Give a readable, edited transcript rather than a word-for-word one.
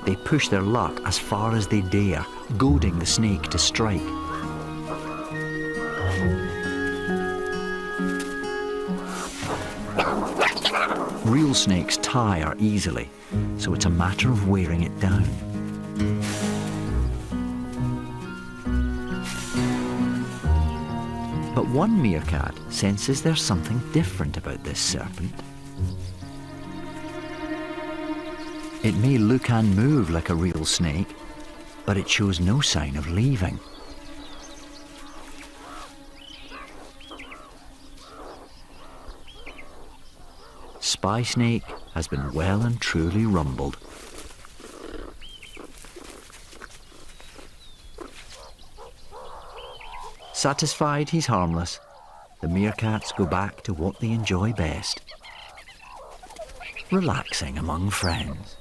They push their luck as far as they dare, goading the snake to strike. Real snakes tire easily, so it's a matter of wearing it down. But one meerkat senses there's something different about this serpent. It may look and move like a real snake, but it shows no sign of leaving. Spy Snake has been well and truly rumbled. Satisfied he's harmless, the meerkats go back to what they enjoy best: relaxing among friends.